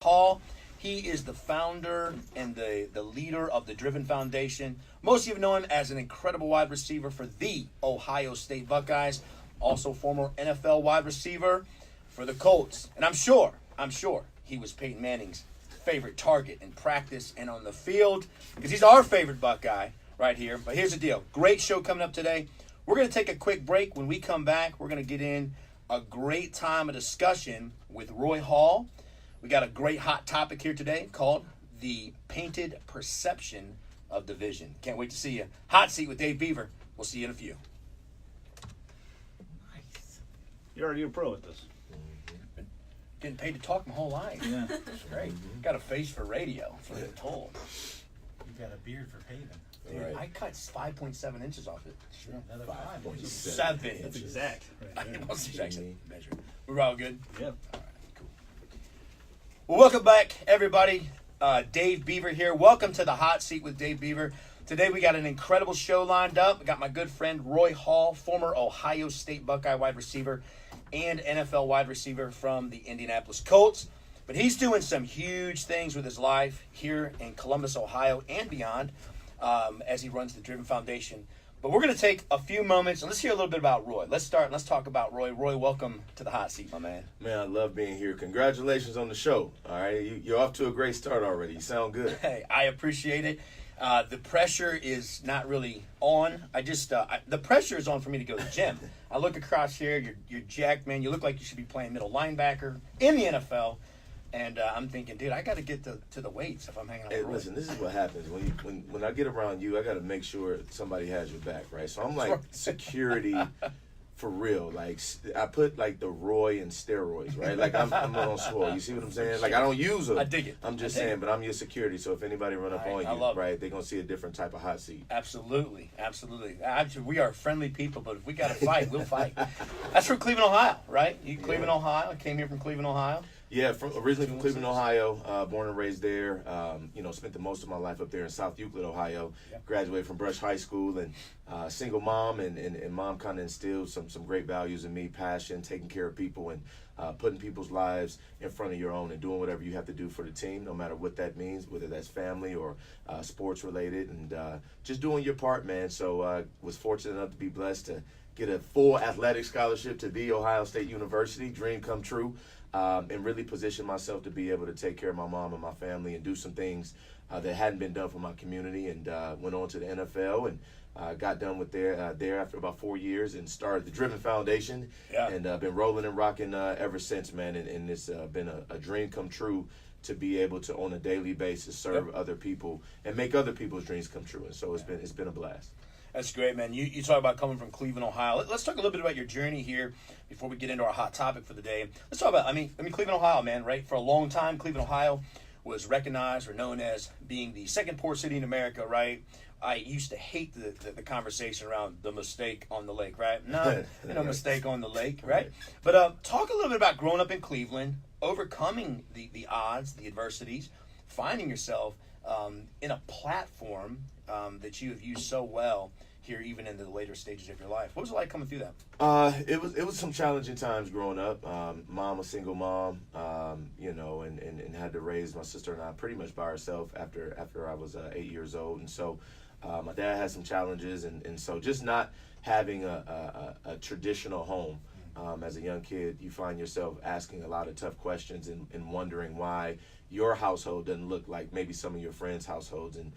Hall. He is the founder and the leader of the Driven Foundation. Most of you know him as an incredible wide receiver for the Ohio State Buckeyes. Also former NFL wide receiver for the Colts. And I'm sure he was Peyton Manning's favorite target in practice and on the field, because he's our favorite Buckeye right here. But here's the deal. Great show coming up today. We're going to take a quick break. When we come back, we're going to get in a great time of discussion with Roy Hall. We got a great hot topic here today called the painted perception of division. Can't wait to see you. Hot Seat with Dave Bever. We'll see you in a few. Nice. You're already a pro at this. Been getting paid to talk my whole life. Yeah. It's great. Got a face for radio, so I'm told. You got a beard for paving. Dude, Right. I cut 5.7 inches off it. Another 5. 7 That's inches. exact. I was exact measure. We're all good? Yeah. All right, cool. Well, welcome back, everybody. Dave Bever here. Welcome to the Hot Seat with Dave Bever. Today we got an incredible show lined up. We got my good friend Roy Hall, former Ohio State Buckeye wide receiver and NFL wide receiver from the Indianapolis Colts. But he's doing some huge things with his life here in Columbus, Ohio, and beyond as he runs the Driven Foundation. But we're going to take a few moments and let's hear a little bit about Roy. Let's talk about Roy. Roy, welcome to the Hot Seat, my man. Man, I love being here. Congratulations on the show. All right, you're off to a great start already. You sound good. Hey, I appreciate it. The pressure is not really on. The pressure is on for me to go to the gym. I look across here. You're jacked, man. You look like you should be playing middle linebacker in the NFL. And I'm thinking, dude, I got to get to the weights if I'm hanging out with Hey, Roy. listen, this is what happens when I get around you. I got to make sure somebody has your back, right? So I'm like security for real. Like I put like the Roy in steroids, right? Like I'm on swole. You see what I'm saying? Like I don't use them. I dig it. I'm just saying, but I'm your security. So if anybody run up on I you, love it. right, they're gonna see a different type of hot seat. Absolutely. Actually, we are friendly people, but if we got to fight, we'll fight. That's from Cleveland, Ohio, right? You Cleveland, Ohio. I came here from Cleveland, Ohio. Yeah, originally from Cleveland, Ohio, born and raised there. Spent the most of my life up there in South Euclid, Ohio. Yep. Graduated from Brush High School, and single mom, and mom kind of instilled some great values in me: passion, taking care of people, and putting people's lives in front of your own, and doing whatever you have to do for the team, no matter what that means, whether that's family or sports related, and just doing your part, man. So was fortunate enough to be blessed to get a full athletic scholarship to The Ohio State University. Dream come true. And really position myself to be able to take care of my mom and my family and do some things that hadn't been done for my community, and went on to the NFL and got done with there after about 4 years and started the Driven Foundation. Yeah. And been rolling and rocking ever since, man. And it's been a dream come true to be able to on a daily basis serve other people and make other people's dreams come true. And so it's been a blast. That's great, man. You talk about coming from Cleveland, Ohio. Let's talk a little bit about your journey here before we get into our hot topic for the day. Let's talk about, Cleveland, Ohio, man, right? For a long time, Cleveland, Ohio was recognized or known as being the second poorest city in America, right? I used to hate the conversation around the mistake on the lake, right? No mistake on the lake, right? But talk a little bit about growing up in Cleveland, overcoming the odds, the adversities, finding yourself in a platform that you have used so well here, even in the later stages of your life. What was it like coming through that? It was some challenging times growing up. Mom, a single mom, and had to raise my sister and I pretty much by herself after I was 8 years old. And so my dad had some challenges, and so just not having a traditional home. As a young kid, you find yourself asking a lot of tough questions and wondering why your household doesn't look like maybe some of your friends' households. And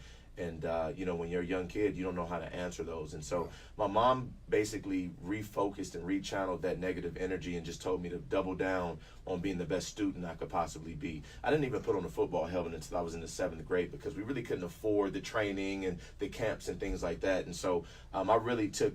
when you're a young kid, you don't know how to answer those. And so my mom basically refocused and rechanneled that negative energy and just told me to double down on being the best student I could possibly be. I didn't even put on a football helmet until I was in the 7th grade because we really couldn't afford the training and the camps and things like that. And so I really took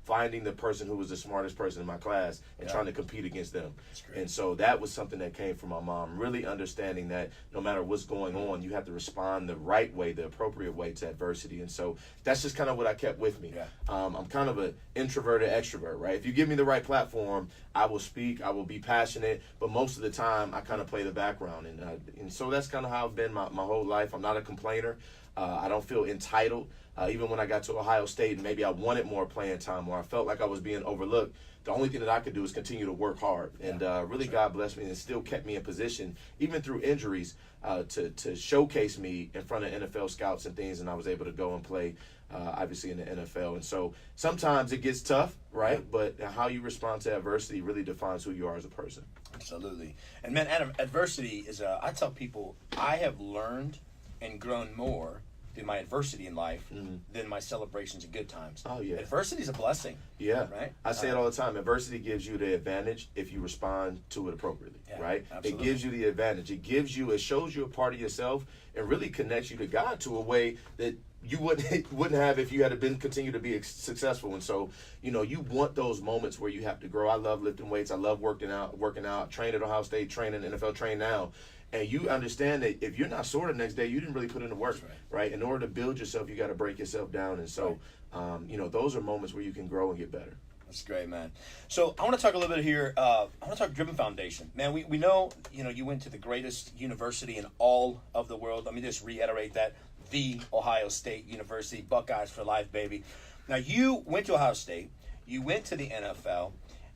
finding the person who was the smartest person in my class and trying to compete against them. And so that was something that came from my mom, really understanding that no matter what's going on, you have to respond the right way, the appropriate way to adversity. And so that's just kind of what I kept with me. Yeah. I'm kind of an introverted extrovert, right? If you give me the right platform, I will speak, I will be passionate, but most of the time I kind of play the background. And so that's kind of how I've been my whole life. I'm not a complainer. I don't feel entitled. Even when I got to Ohio State and maybe I wanted more playing time or I felt like I was being overlooked, the only thing that I could do is continue to work hard. And really God blessed me and still kept me in position, even through injuries, to showcase me in front of NFL scouts and things. And I was able to go and play, obviously, in the NFL. And so sometimes it gets tough, right? But how you respond to adversity really defines who you are as a person. Absolutely. And man, adversity is, I tell people, I have learned and grown more through my adversity in life than my celebrations and good times. Oh, yeah. Adversity is a blessing. Yeah. Right? I say it all the time. Adversity gives you the advantage if you respond to it appropriately, right? Absolutely. It gives you the advantage. It shows you a part of yourself and really connects you to God to a way that you wouldn't have if you had been continue to be successful. And so, you want those moments where you have to grow. I love lifting weights. I love working out, train at Ohio State, train in NFL, train now. And you understand that if you're not sore the next day, you didn't really put in the work, right? In order to build yourself, you got to break yourself down. And so, those are moments where you can grow and get better. That's great, man. So I want to talk a little bit here. I want to talk Driven Foundation. Man, we know, you went to the greatest university in all of the world. Let me just reiterate that. The Ohio State University, Buckeyes for life, baby. Now, you went to Ohio State. You went to the NFL.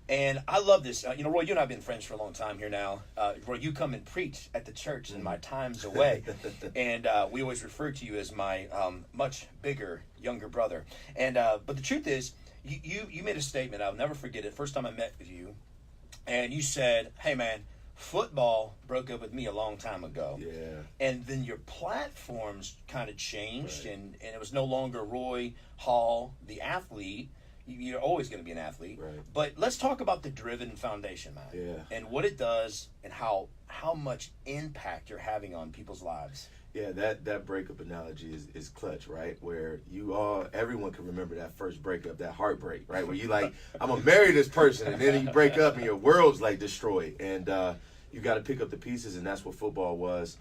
And I love this. Roy, you and I have been friends for a long time here now. Roy, you come and preach at the church in my times away. And we always refer to you as my much bigger, younger brother. And but the truth is, you made a statement. I'll never forget it. First time I met with you. And you said, hey, man, football broke up with me a long time ago. Yeah. And then your platforms kind of changed. Right. And it was no longer Roy Hall, the athlete. You're always going to be an athlete. Right. But let's talk about the Driven Foundation, man. Yeah. And what it does and how much impact you're having on people's lives. Yeah, that breakup analogy is clutch, right? Where everyone can remember that first breakup, that heartbreak, right? Where you like, I'm going to marry this person, and then you break up and your world's like destroyed. And you got to pick up the pieces, and that's what football was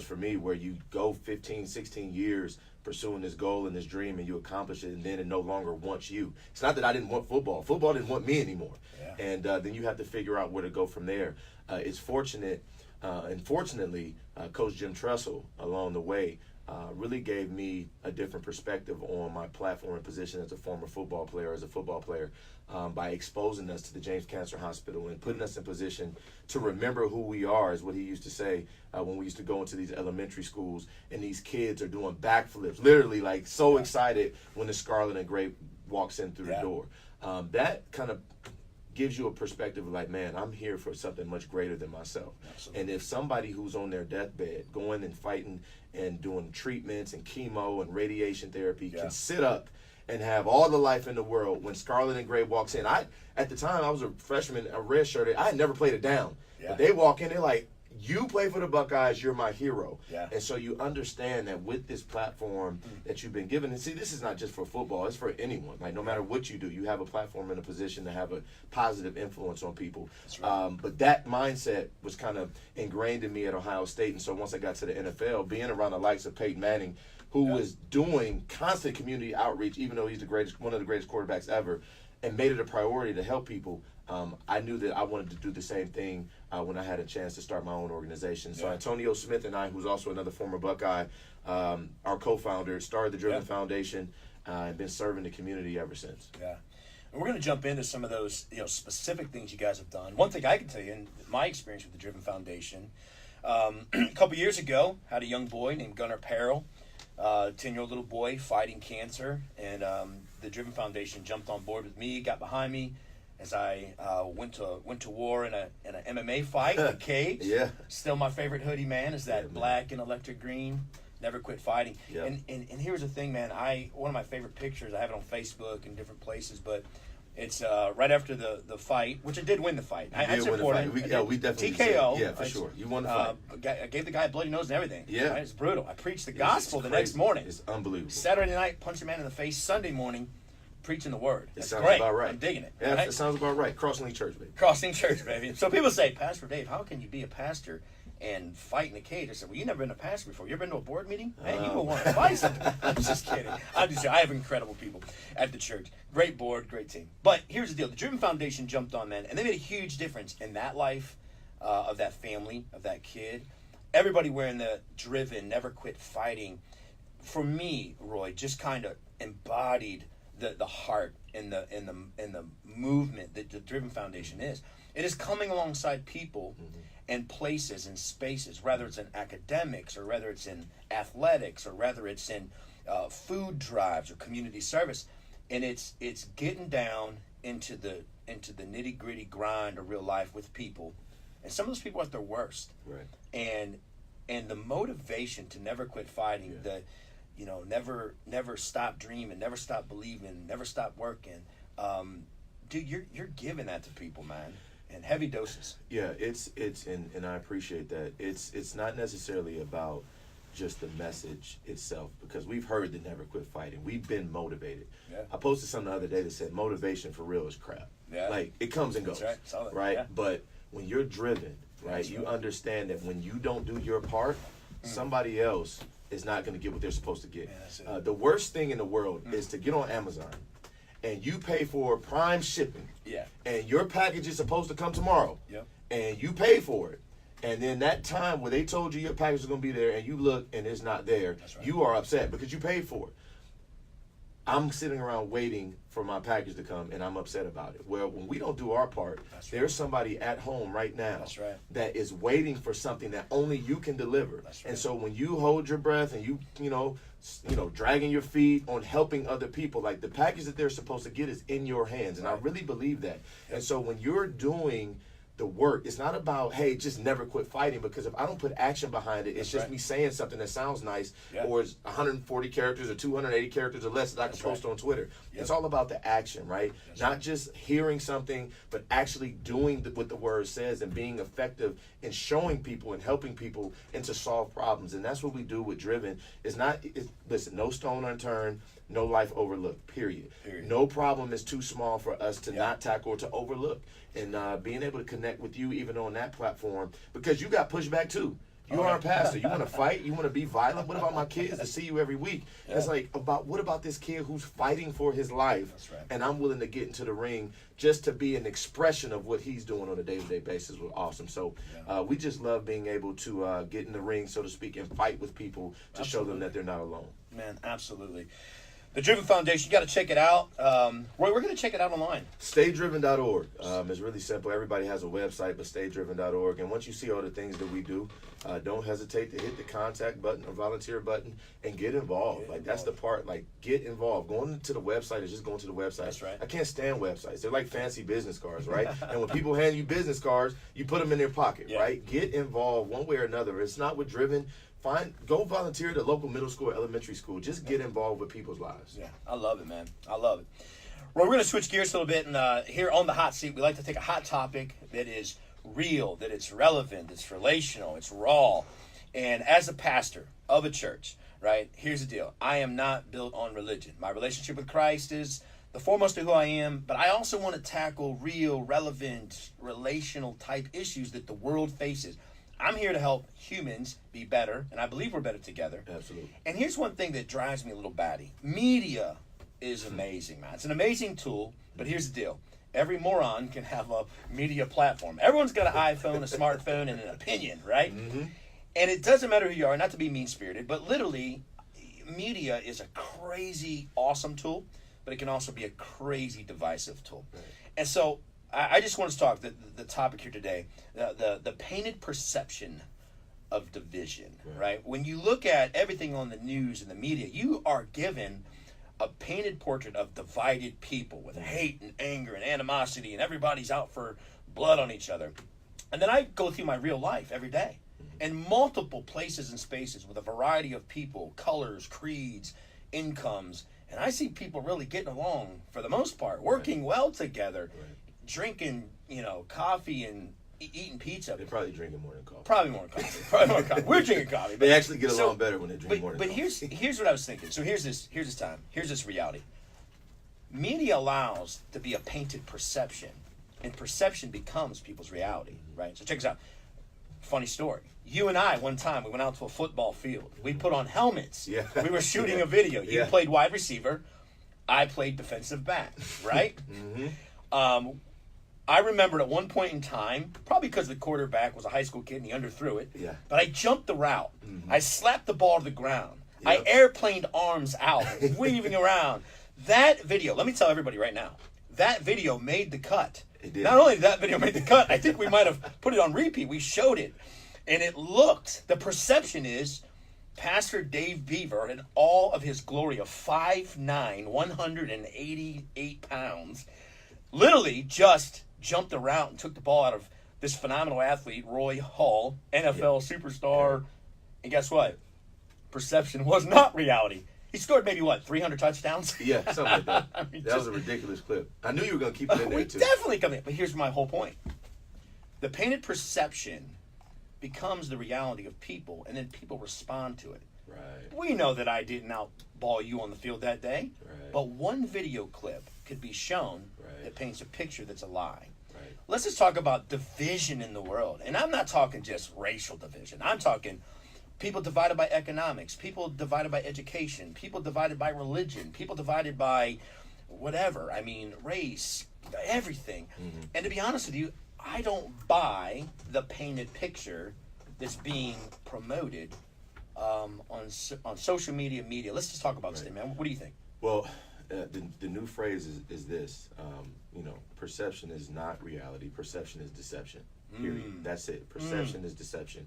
for me, where you go 15, 16 years pursuing this goal and this dream and you accomplish it, and then it no longer wants you. It's not that I didn't want football. Football didn't want me anymore. Yeah. And then you have to figure out where to go from there. It's fortunate, and fortunately, Coach Jim Tressel along the way really gave me a different perspective on my platform and position as a former football player, by exposing us to the James Cancer Hospital and putting us in position to remember who we are, is what he used to say when we used to go into these elementary schools and these kids are doing backflips, literally like so excited when the Scarlet and Gray walks in through the door. That kind of gives you a perspective of like, man, I'm here for something much greater than myself. Absolutely. And if somebody who's on their deathbed going and fighting and doing treatments and chemo and radiation therapy can sit up and have all the life in the world when Scarlet and Gray walks in. At the time, I was a freshman, a redshirted. I had never played it down. But they walk in, they're like, you play for the Buckeyes, you're my hero. Yeah. And so you understand that with this platform that you've been given, and see, this is not just for football, it's for anyone. Like, no matter what you do, you have a platform and a position to have a positive influence on people. That's right. But that mindset was kind of ingrained in me at Ohio State. And so once I got to the NFL, being around the likes of Peyton Manning, who was doing constant community outreach, even though he's one of the greatest quarterbacks ever, and made it a priority to help people, I knew that I wanted to do the same thing when I had a chance to start my own organization. So Antonio Smith and I, who's also another former Buckeye, our co-founder, started the Driven Foundation and been serving the community ever since. Yeah. And we're going to jump into some of those specific things you guys have done. One thing I can tell you, in my experience with the Driven Foundation, a couple years ago, had a young boy named Gunnar Peril, 10-year-old little boy fighting cancer, and the Driven Foundation jumped on board with me, got behind me as I went to war in an MMA fight in a cage. Still my favorite hoodie, man, is that black and electric green. Never quit fighting. And here's the thing, man. One of my favorite pictures, I have it on Facebook and different places, but it's right after the fight, which I did win the fight. I supported him. We definitely TKO. Yeah, for sure. You won the fight. I gave the guy a bloody nose and everything. Yeah. Right? It's brutal. I preached the gospel the next morning. It's unbelievable. Saturday night, punched a man in the face. Sunday morning, preaching the word. It That's sounds great. about right. I'm digging it. Yeah, right? it sounds about right. Crossing Church, baby. Crossing Church, baby. So people say, Pastor Dave, how can you be a pastor and fight in a cage? I said, well, you never been a pastor before. You ever been to a board meeting? Man, you will want to fight something. I'm just kidding. I have incredible people at the church. Great board, great team. But here's the deal. The Driven Foundation jumped on, man, and they made a huge difference in that life of that family, of that kid. Everybody wearing the Driven, never quit fighting. for me, Roy, just kind of embodied the heart and the movement that the Driven Foundation is. It is coming alongside people and places and spaces, whether it's in academics or whether it's in athletics or whether it's in food drives or community service, and it's getting down into the nitty gritty grind of real life with people, and some of those people are at their worst, Right. and the motivation to never quit fighting, never stop dreaming, never stop believing, never stop working. Dude, you're giving that to people, man, in heavy doses. Yeah, it's and I appreciate that. It's not necessarily about just the message itself, because we've heard the never quit fighting. We've been motivated. Yeah. I posted something the other day that said motivation for real is crap. Yeah. Like, it comes and goes. That's right. Solid. Right? Yeah. But when you're driven, right, That's you right. understand understand that when you don't do your part, somebody else is not going to get what they're supposed to get. Yeah, that's it. The worst thing in the world is to get on Amazon and you pay for prime shipping. Yeah. And your package is supposed to come tomorrow. Yep. And you pay for it. And then that time where they told you your package is going to be there and you look and it's not there, That's right. you are upset because you paid for it. I'm sitting around waiting for my package to come and I'm upset about it. Well, when we don't do our part, That's right. there's somebody at home right now That's right. that is waiting for something that only you can deliver. That's right. And so when you hold your breath and you know, dragging your feet on helping other people, like, the package that they're supposed to get is in your hands. And I Right. really believe that. And so when you're doing the work, it's not about, hey, just never quit fighting, because if I don't put action behind it, it's That's just right. me saying something that sounds nice, Yeah. or it's 140 characters or 280 characters or less that I can That's post right. on Twitter. Yep. It's all about the action, right? That's Not right. just hearing something, but actually doing what the word says and being effective in showing people and helping people and to solve problems. And that's what we do with Driven. Listen, no stone unturned, no life overlooked, period. No problem is too small for us to not tackle or to overlook. And being able to connect with you even on that platform, because you got pushback too. You are a pastor. You want to fight? You want to be violent? What about my kids that see you every week? Yeah. It's like, what about this kid who's fighting for his life? That's right. And I'm willing to get into the ring just to be an expression of what he's doing on a day-to-day basis was awesome. So we just love being able to get in the ring, so to speak, and fight with people to show them that they're not alone. Man, absolutely. The Driven Foundation, you got to check it out. Roy, we're going to check it out online. StayDriven.org. It's really simple. Everybody has a website, but StayDriven.org. And once you see all the things that we do, don't hesitate to hit the contact button or volunteer button and get involved. That's the part. Like, get involved. Going to the website is just going to the website. That's right. I can't stand websites. They're like fancy business cards, right? And when people hand you business cards, you put them in their pocket, Yeah. right? Get involved one way or another. It's not with Driven. Go volunteer at the local middle school, elementary school. Just get involved with people's lives. Yeah, I love it, man. I love it. Well, we're going to switch gears a little bit, and here on the hot seat, we like to take a hot topic that is real, that it's relevant, it's relational, it's raw. And as a pastor of a church, right, here's the deal. I am not built on religion. My relationship with Christ is the foremost of who I am, but I also want to tackle real, relevant, relational type issues that the world faces. I'm here to help humans be better, and I believe we're better together. Absolutely. And here's one thing that drives me a little batty. Media is amazing, man. It's an amazing tool, but here's the deal. Every moron can have a media platform. Everyone's got an iPhone, a smartphone, and an opinion, right? Mm-hmm. And it doesn't matter who you are, not to be mean-spirited, but literally, media is a crazy, awesome tool, but it can also be a crazy, divisive tool. Right. And so I just want to talk the topic here today, the painted perception of division, right? When you look at everything on the news and the media, you are given a painted portrait of divided people with hate and anger and animosity, and everybody's out for blood on each other. And then I go through my real life every day in multiple places and spaces with a variety of people, colors, creeds, incomes, and I see people really getting along for the most part, working well together, drinking, coffee and eating pizza. They're probably drinking more than coffee. Probably more coffee. We're drinking coffee. They actually get along better when they drink more than But coffee. here's what I was thinking. So here's this reality. Media allows to be a painted perception, and perception becomes people's reality, right? So check this out. Funny story. You and I, one time, we went out to a football field. We put on helmets. Yeah. We were shooting a video. You Yeah. played wide receiver. I played defensive back, right? Mm-hmm. I remembered at one point in time, probably because the quarterback was a high school kid and he underthrew it, Yeah. but I jumped the route. I slapped the ball to the ground. I Yep. airplaned arms out, weaving around. That video, let me tell everybody right now, that video made the cut. It did. Not only did that video make the cut, I think we might have put it on repeat. We showed it. And it looked, the perception is, Pastor Dave Bever, in all of his glory of 5'9", 188 pounds, literally just jumped around and took the ball out of this phenomenal athlete, Roy Hall, NFL superstar. And guess what? Perception was not reality. He scored maybe, 300 touchdowns? Yeah, something like that. I mean, That was a ridiculous clip. I knew you were going to keep it in there, we too. definitely come in. But here's my whole point. The painted perception becomes the reality of people, and then people respond to it. Right. We know that I didn't outball you on the field that day, Right. but one video clip could be shown Right. that paints a picture that's a lie. Right. Let's just talk about division in the world. And I'm not talking just racial division. I'm talking people divided by economics, people divided by education, people divided by religion, people divided by whatever. I mean, race, everything. Mm-hmm. And to be honest with you, I don't buy the painted picture that's being promoted on social media. Let's just talk about this thing, man. What do you think? Well, the new phrase is this. Perception is not reality. Perception is deception. Period. That's it. Perception is deception.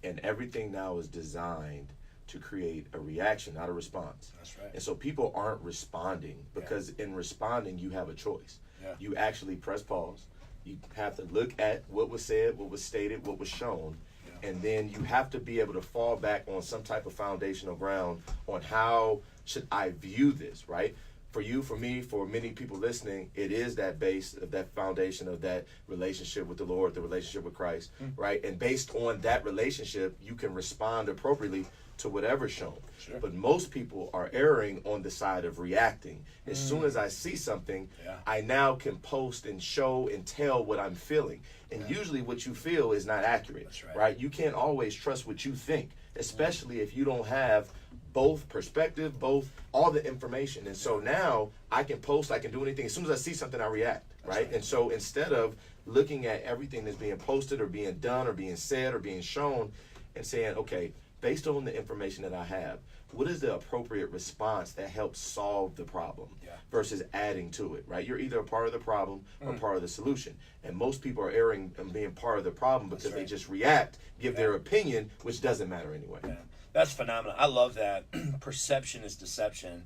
And everything now is designed to create a reaction, not a response. That's right. And so people aren't responding because in responding, you have a choice. Yeah. You actually press pause. You have to look at what was said, what was stated, what was shown. And then you have to be able to fall back on some type of foundational ground on how should I view this, right? For you, for me, for many people listening, it is that base of that foundation of that relationship with the Lord, the relationship with Christ, right? And based on that relationship, you can respond appropriately to whatever's shown. Sure. But most people are erring on the side of reacting. As soon as I see something, I now can post and show and tell what I'm feeling. And usually what you feel is not accurate. That's right. Right? You can't always trust what you think, especially if you don't have both perspective, all the information. And so now I can post, I can do anything. As soon as I see something, I react, right? And so instead of looking at everything that's being posted or being done or being said or being shown and saying, okay, based on the information that I have, what is the appropriate response that helps solve the problem versus adding to it, right? You're either a part of the problem or part of the solution. And most people are erring and being part of the problem because they just react, give their opinion, which doesn't matter anyway. Yeah. That's phenomenal. I love that. Perception is deception.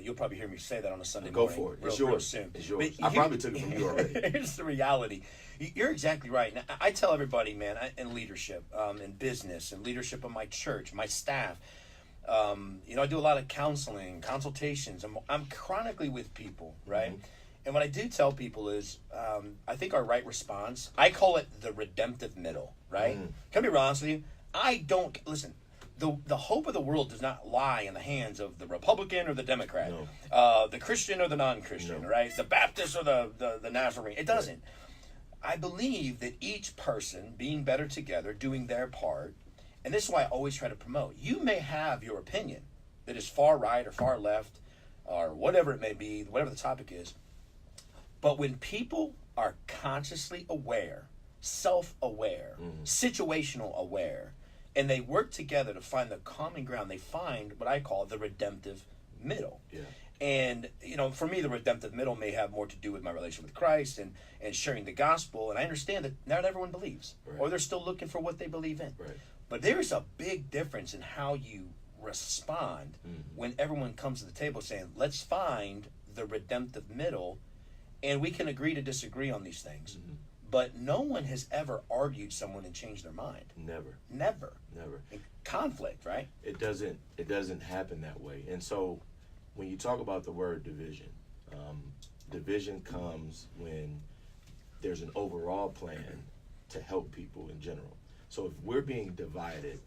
You'll probably hear me say that on a Sunday Go morning. for it. Real, It's real yours. soon. It's yours. But I probably took it from you already. Here's the reality. You're exactly right. Now, I tell everybody, man, in leadership, in business, in leadership of my church, my staff, I do a lot of counseling, consultations. I'm chronically with people, right? Mm-hmm. And what I do tell people is, I think our right response, I call it the redemptive middle, right? Can I be honest with you? Listen, the hope of the world does not lie in the hands of the Republican or the Democrat, the Christian or the non-Christian, right? The Baptist or the Nazarene. It doesn't. I believe that each person being better together, doing their part, and this is why I always try to promote. You may have your opinion that is far right or far left or whatever it may be, whatever the topic is. But when people are consciously aware, self-aware, situational aware, and they work together to find the common ground, they find what I call the redemptive middle. Yeah. And, for me, the redemptive middle may have more to do with my relationship with Christ and sharing the gospel. And I understand that not everyone believes, or they're still looking for what they believe in. Right. But there's a big difference in how you respond when everyone comes to the table saying, let's find the redemptive middle, and we can agree to disagree on these things. But no one has ever argued someone and changed their mind. Never. In conflict, right? It doesn't happen that way. And so when you talk about the word division, division comes when there's an overall plan to help people in general. So if we're being divided,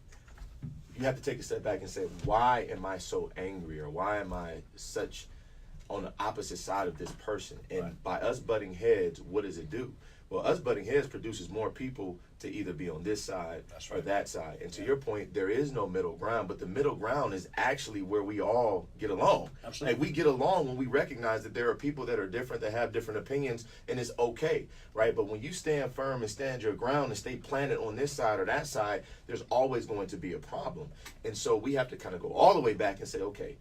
you have to take a step back and say, why am I so angry, or why am I such on the opposite side of this person? And by us butting heads, what does it do? Well, us butting heads produces more people to either be on this side That's or right. that side. And to your point, there is no middle ground, but the middle ground is actually where we all get along. Absolutely. Like, we get along when we recognize that there are people that are different, that have different opinions, and it's okay, right? But when you stand firm and stand your ground and stay planted on this side or that side, there's always going to be a problem. And so we have to kind of go all the way back and say, okay,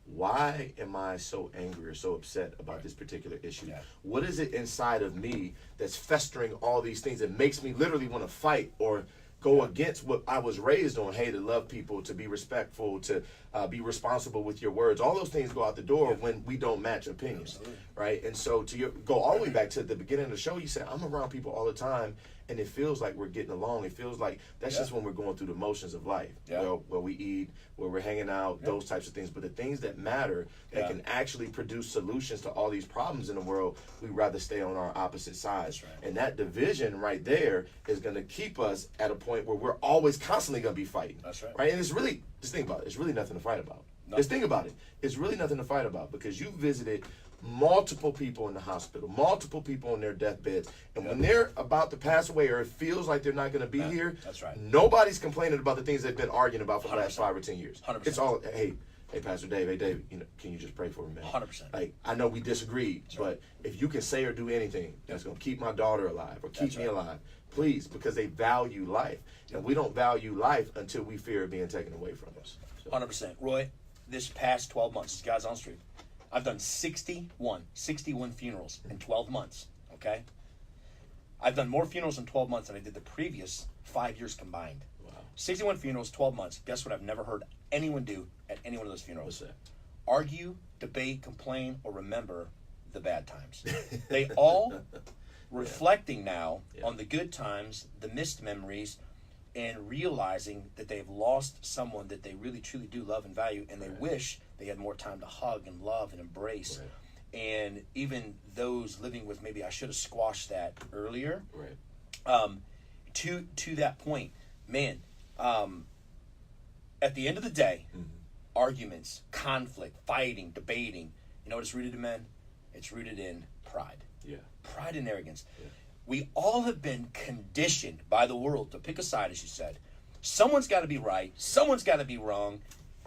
why am I so angry or so upset about this particular issue? Yeah. What is it inside of me that's festering all these things that makes me literally want to fight or go against what I was raised on? Hey, to love people, to be respectful, to be responsible with your words. All those things go out the door when we don't match opinions, right? And so go all the way back to the beginning of the show, you said, I'm around people all the time, and it feels like we're getting along. It feels like that's just when we're going through the motions of life. Yeah. Where we eat, where we're hanging out, those types of things. But the things that matter, that can actually produce solutions to all these problems in the world, we'd rather stay on our opposite sides. Right. And that division right there is going to keep us at a point where we're always constantly going to be fighting. That's right. Right? And it's really, just think about it, it's really nothing to fight about. Just think about it. It's really nothing to fight about, because you visited multiple people in the hospital, multiple people on their deathbeds, and when they're about to pass away or it feels like they're not going to be here, that's right. Nobody's complaining about the things they've been arguing about for the 100%. last 5 or 10 years. 100%. It's all, hey, Pastor Dave, can you just pray for me, man? 100%. Like, I know we disagreed, but if you can say or do anything that's going to keep my daughter alive or keep me alive, please, because they value life. And we don't value life until we fear it being taken away from us. So. 100%. Roy, this past 12 months, this guy's on the street, I've done 61 funerals in 12 months, okay? I've done more funerals in 12 months than I did the previous 5 years combined. Wow. 61 funerals, 12 months. Guess what I've never heard anyone do at any one of those funerals? What's that? Argue, debate, complain, or remember the bad times. They all reflecting now on the good times, the missed memories, and realizing that they've lost someone that they really truly do love and value, and they wish they had more time to hug and love and embrace. And even those living with, maybe I should have squashed that earlier. To that point, man, at the end of the day, arguments, conflict, fighting, debating, you know what it's rooted in, man? It's rooted in pride. Yeah. Pride and arrogance. Yeah. We all have been conditioned by the world to pick a side, as you said. Someone's got to be right. Someone's got to be wrong.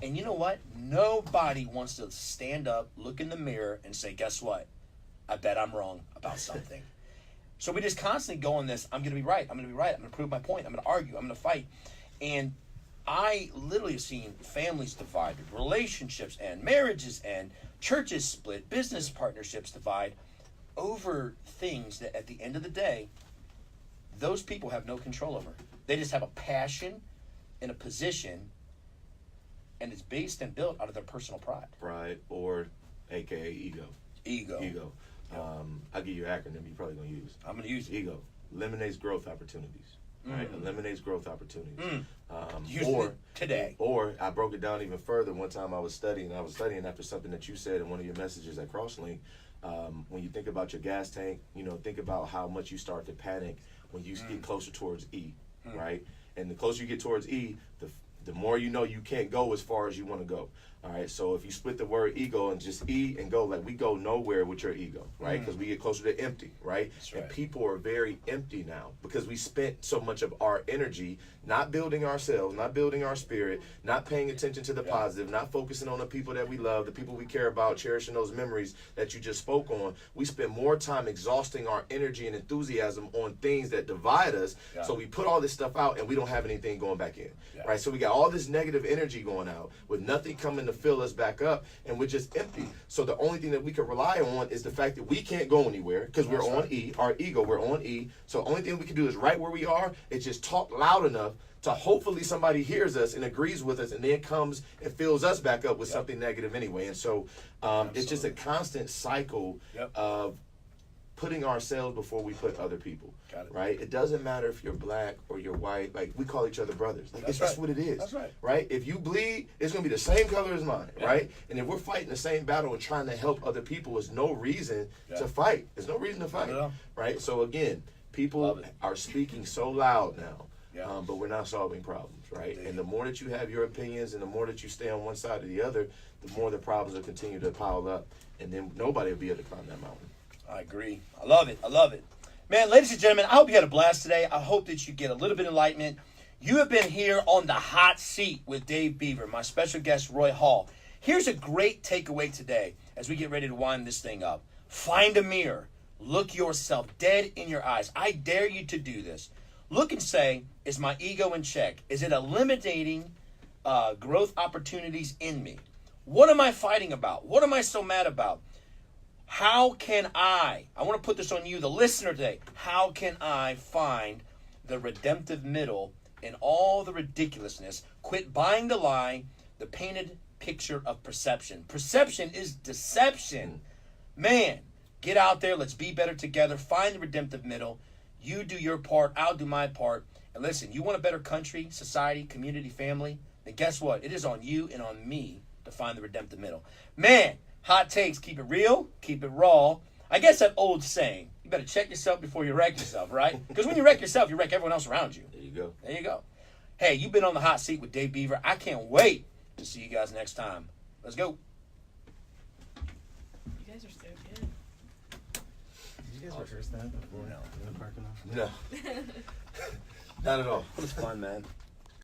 And you know what? Nobody wants to stand up, look in the mirror, and say, guess what? I bet I'm wrong about something. So we just constantly go on this, I'm going to be right. I'm going to be right. I'm going to prove my point. I'm going to argue. I'm going to fight. And I literally have seen families divided, relationships and marriages and churches split, business partnerships divide over things that at the end of the day, those people have no control over. They just have a passion and a position, and it's based and built out of their personal pride. Pride, or AKA ego. Ego. I'll give you an acronym you're probably going to use. I'm going to use it. Ego. Eliminates growth opportunities. Right? Eliminates growth opportunities. Using it today. Or I broke it down even further. One time I was studying after something that you said in one of your messages at Crosslink. When you think about your gas tank, think about how much you start to panic when you get closer towards E, right? And the closer you get towards E, the more you can't go as far as you want to go. All right, so if you split the word ego and just E and go, like, we go nowhere with your ego, right? Because we get closer to empty, right? That's right. And people are very empty now because we spent so much of our energy not building ourselves, not building our spirit, not paying attention to the positive, not focusing on the people that we love, the people we care about, cherishing those memories that you just spoke on. We spend more time exhausting our energy and enthusiasm on things that divide us. So we put all this stuff out and we don't have anything going back in, right? So we got all this negative energy going out with nothing coming to fill us back up, and we're just empty. So the only thing that we can rely on is the fact that we can't go anywhere because we're on E, our ego, we're on E. So the only thing we can do is right where we are, is just talk loud enough to hopefully somebody hears us and agrees with us and then comes and fills us back up with something negative anyway. And so it's just a constant cycle of putting ourselves before we put other people. Right? It doesn't matter if you're black or you're white. Like, we call each other brothers. Like, it's just what it is. That's right. Right? If you bleed, it's going to be the same color as mine. Right? And if we're fighting the same battle and trying to help other people, there's no reason to fight. There's no reason to fight. Right? So again, people are speaking so loud now, but we're not solving problems. Right? And the more that you have your opinions and the more that you stay on one side or the other, the more the problems will continue to pile up, and then nobody will be able to climb that mountain. I agree. I love it. Man, ladies and gentlemen, I hope you had a blast today. I hope that you get a little bit of enlightenment. You have been here on the hot seat with Dave Bever, my special guest, Roy Hall. Here's a great takeaway today as we get ready to wind this thing up. Find a mirror. Look yourself dead in your eyes. I dare you to do this. Look and say, is my ego in check? Is it eliminating growth opportunities in me? What am I fighting about? What am I so mad about? How can I want to put this on you, the listener today, how can I find the redemptive middle in all the ridiculousness? Quit buying the lie, the painted picture of perception. Perception is deception. Man, get out there. Let's be better together. Find the redemptive middle. You do your part. I'll do my part. And listen, you want a better country, society, community, family? Then guess what? It is on you and on me to find the redemptive middle. Man, hot takes. Keep it real. Keep it raw. I guess that old saying, you better check yourself before you wreck yourself, right? Because when you wreck yourself, you wreck everyone else around you. There you go. There you go. Hey, you've been on the hot seat with Dave Bever. I can't wait to see you guys next time. Let's go. You guys are so good. Did you guys rehearse that before? No. In the parking lot? No. Not at all. It was fun, man.